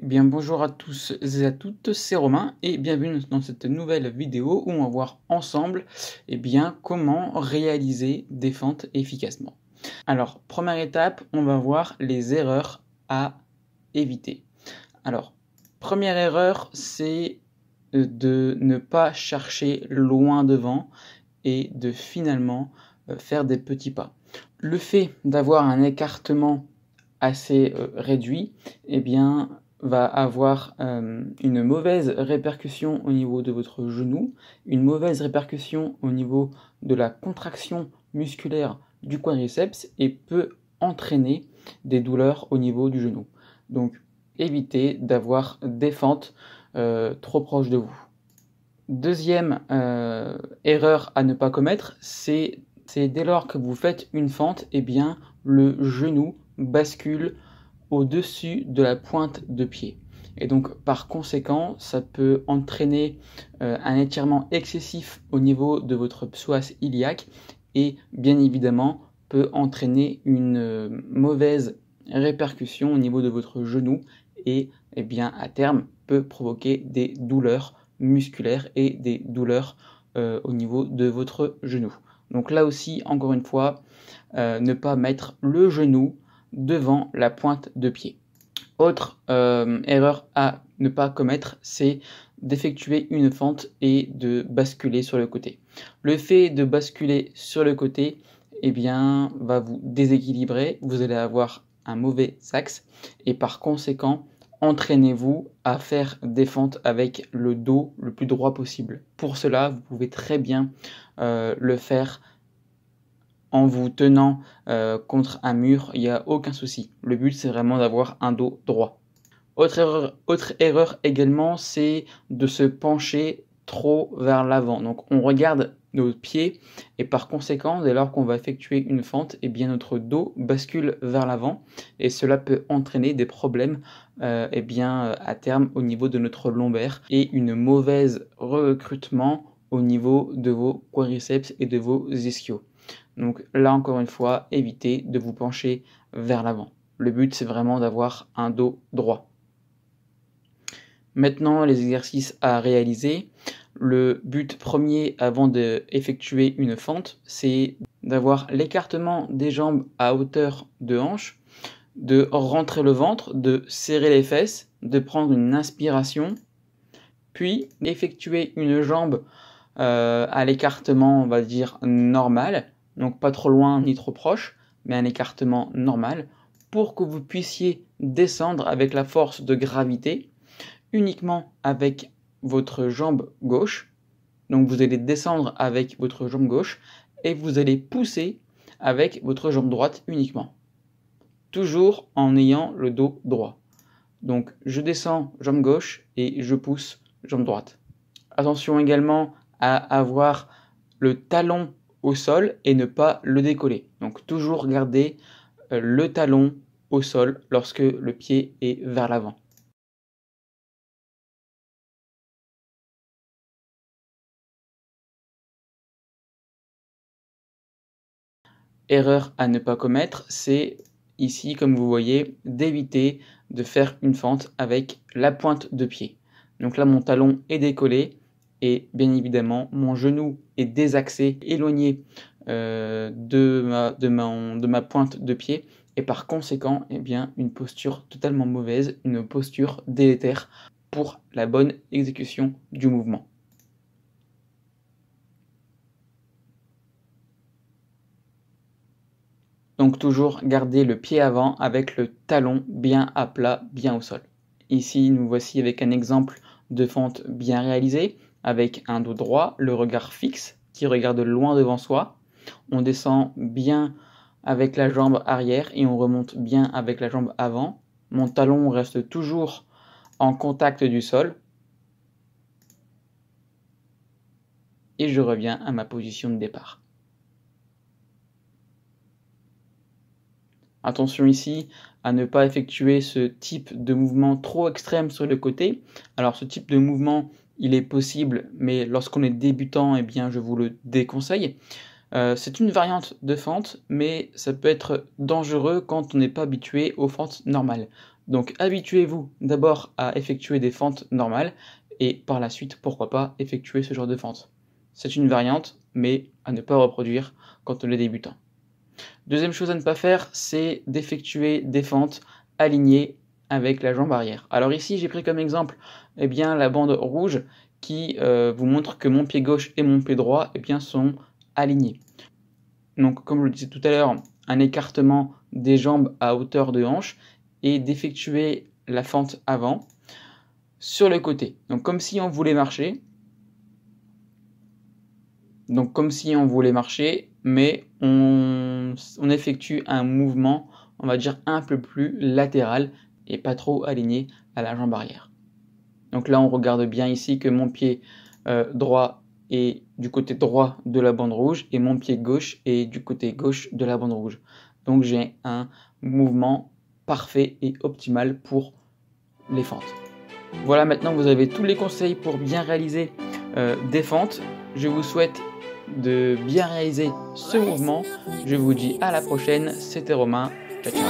Eh bien, bonjour à tous et à toutes, c'est Romain et bienvenue dans cette nouvelle vidéo où on va voir ensemble comment réaliser des fentes efficacement. Alors, première étape, on va voir les erreurs à éviter. Alors, première erreur, c'est de ne pas chercher loin devant et de finalement faire des petits pas. Le fait d'avoir un écartement assez réduit, va avoir une mauvaise répercussion au niveau de votre genou, une mauvaise répercussion au niveau de la contraction musculaire du quadriceps et peut entraîner des douleurs au niveau du genou. Donc évitez d'avoir des fentes trop proches de vous. Deuxième erreur à ne pas commettre, c'est dès lors que vous faites une fente, le genou bascule au-dessus de la pointe de pied. Et donc par conséquent, ça peut entraîner un étirement excessif au niveau de votre psoas iliaque et bien évidemment peut entraîner une mauvaise répercussion au niveau de votre genou et à terme peut provoquer des douleurs musculaires et des douleurs au niveau de votre genou. Donc là aussi, encore une fois, ne pas mettre le genou devant la pointe de pied. Autre erreur à ne pas commettre, c'est d'effectuer une fente et de basculer sur le côté. Le fait de basculer sur le côté va vous déséquilibrer, vous allez avoir un mauvais axe et par conséquent, entraînez-vous à faire des fentes avec le dos le plus droit possible. Pour cela, vous pouvez très bien le faire en vous tenant contre un mur, il n'y a aucun souci. Le but, c'est vraiment d'avoir un dos droit. Autre erreur également, c'est de se pencher trop vers l'avant. Donc, on regarde nos pieds et par conséquent, dès lors qu'on va effectuer une fente, notre dos bascule vers l'avant et cela peut entraîner des problèmes à terme au niveau de notre lombaire et une mauvaise recrutement au niveau de vos quadriceps et de vos ischios. Donc là encore une fois, évitez de vous pencher vers l'avant. Le but c'est vraiment d'avoir un dos droit. Maintenant les exercices à réaliser. Le but premier avant d'effectuer une fente, c'est d'avoir l'écartement des jambes à hauteur de hanche, de rentrer le ventre, de serrer les fesses, de prendre une inspiration, puis effectuer une jambe à l'écartement, on va dire, normal, donc pas trop loin ni trop proche, mais un écartement normal, pour que vous puissiez descendre avec la force de gravité, uniquement avec votre jambe gauche. Donc vous allez descendre avec votre jambe gauche, et vous allez pousser avec votre jambe droite uniquement. Toujours en ayant le dos droit. Donc je descends jambe gauche, et je pousse jambe droite. Attention également à avoir le talon au sol et ne pas le décoller. Donc toujours garder le talon au sol lorsque le pied est vers l'avant. Erreur à ne pas commettre, c'est ici, comme vous voyez, d'éviter de faire une fente avec la pointe de pied. Donc là, mon talon est décollé et bien évidemment, mon genou est désaxé, éloigné de ma pointe de pied et par conséquent, une posture totalement mauvaise, une posture délétère pour la bonne exécution du mouvement. Donc toujours garder le pied avant avec le talon bien à plat, bien au sol. Ici, nous voici avec un exemple de fente bien réalisée, avec un dos droit, le regard fixe, qui regarde loin devant soi. On descend bien avec la jambe arrière et on remonte bien avec la jambe avant. Mon talon reste toujours en contact du sol. Et je reviens à ma position de départ. Attention ici à ne pas effectuer ce type de mouvement trop extrême sur le côté. Alors ce type de mouvement, il est possible, mais lorsqu'on est débutant, je vous le déconseille. C'est une variante de fente, mais ça peut être dangereux quand on n'est pas habitué aux fentes normales. Donc habituez-vous d'abord à effectuer des fentes normales et par la suite, pourquoi pas, effectuer ce genre de fente. C'est une variante, mais à ne pas reproduire quand on est débutant. Deuxième chose à ne pas faire, c'est d'effectuer des fentes alignées avec la jambe arrière. Alors ici, j'ai pris comme exemple la bande rouge qui vous montre que mon pied gauche et mon pied droit sont alignés. Donc comme je le disais tout à l'heure, un écartement des jambes à hauteur de hanche et d'effectuer la fente avant sur le côté. Donc comme si on voulait marcher. Mais on effectue un mouvement, on va dire un peu plus latéral et pas trop aligné à la jambe arrière. Donc là, on regarde bien ici que mon pied droit est du côté droit de la bande rouge et mon pied gauche est du côté gauche de la bande rouge. Donc j'ai un mouvement parfait et optimal pour les fentes. Voilà, maintenant vous avez tous les conseils pour bien réaliser des fentes. Je vous souhaite de bien réaliser ce mouvement. Je vous dis à la prochaine. C'était Romain. Ciao, ciao.